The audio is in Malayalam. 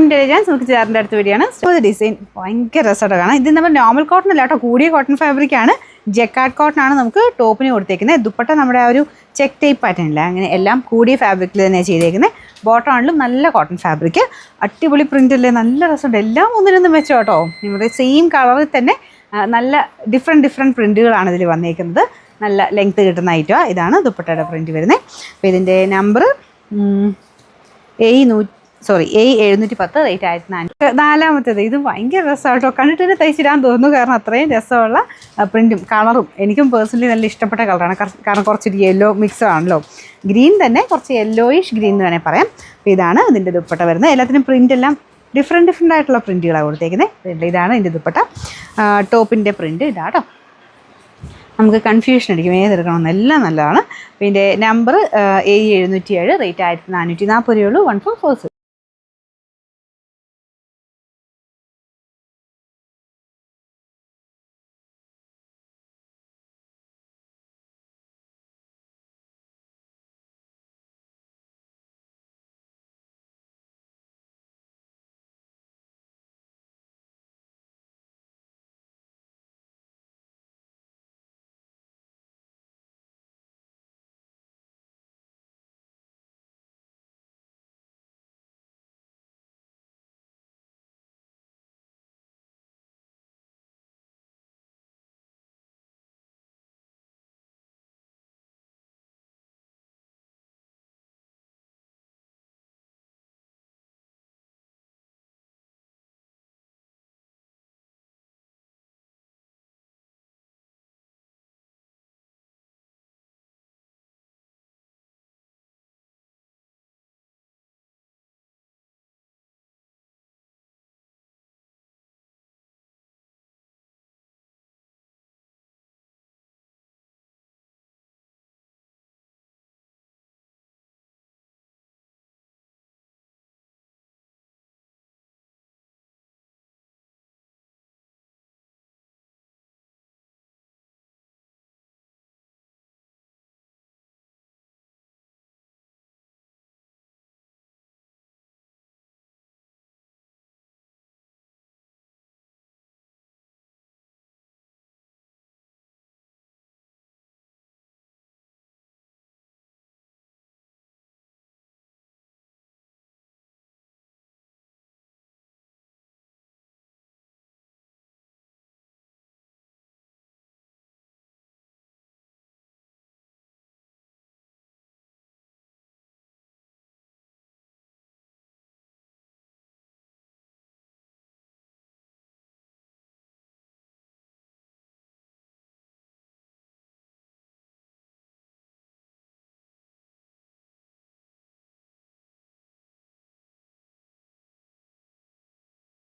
ഇന്റലിജൻസ് നമുക്ക് ചേർന്ന അടുത്ത വീഡിയോ ആണ്. ഡിസൈൻ ഭയങ്കര രസമായിട്ട് കാണാം. ഇത് നമ്മൾ നോർമൽ കോട്ടൺ അല്ല കേട്ടോ, കൂടിയ കോട്ടൺ ഫാബ്രിക് ആണ്. ജക്കാർഡ് കോട്ടൺ ആണ് നമുക്ക് ടോപ്പിന് കൊടുത്തേക്കുന്നത്. ദുപ്പട്ട നമ്മുടെ ആ ഒരു ചെക്ക് ടൈപ്പ് പാറ്റേൺ ഇല്ല, അങ്ങനെ എല്ലാം കൂടിയ ഫാബ്രിക്കിൽ തന്നെ ചെയ്തേക്കുന്നത്. ബോട്ടം ആണെങ്കിലും നല്ല കോട്ടൺ ഫാബ്രിക്, അടിപൊളി പ്രിന്റ് അല്ലേ, നല്ല രസമുണ്ട്. എല്ലാം ഒന്നിനൊന്നും വെച്ചോ കേട്ടോ. നമ്മുടെ സെയിം കളറിൽ തന്നെ നല്ല ഡിഫറെൻറ്റ് പ്രിന്റുകളാണ് ഇതിൽ വന്നേക്കുന്നത്. നല്ല ലെങ്ത് കിട്ടുന്ന ഐറ്റമാണ്. ഇതാണ് ദുപ്പട്ടയുടെ പ്രിന്റ് വരുന്നത്. അപ്പോൾ ഇതിൻ്റെ നമ്പർ A710, റേറ്റ് 1400. നാലാമത്തേത് ഇത് ഭയങ്കര രസമാണ് കേട്ടോ. കണ്ടിട്ട് തന്നെ തയ്ച്ചിടാൻ തോന്നുന്നു, കാരണം അത്രയും രസമുള്ള പ്രിൻറ്റും കളറും എനിക്കും പേഴ്സണലി നല്ല ഇഷ്ടപ്പെട്ട കളറാണ്. കാരണം കുറച്ചൊരു യെല്ലോ മിക്സ് ആണല്ലോ, ഗ്രീൻ തന്നെ കുറച്ച് യെല്ലോയിഷ് ഗ്രീൻ എന്ന് വേണേൽ പറയാം. അപ്പോൾ ഇതാണ് ഇതിൻ്റെ ദുപ്പട്ട വരുന്നത്. എല്ലാത്തിനും പ്രിൻ്റ് എല്ലാം ഡിഫറെൻ്റ് ആയിട്ടുള്ള പ്രിൻറ്റുകളാണ് കൊടുത്തേക്കുന്നത്. ഇതാണ് ഇതിൻ്റെ ദുപ്പട്ട. ടോപ്പിൻ്റെ പ്രിൻറ്റ് ഇതാട്ടോ. നമുക്ക് കൺഫ്യൂഷൻ അടിക്കും ഏതെടുക്കണമെന്ന്, എല്ലാം നല്ലതാണ്. പിന്നെ നമ്പർ A707, റേറ്റ് 1440 1446.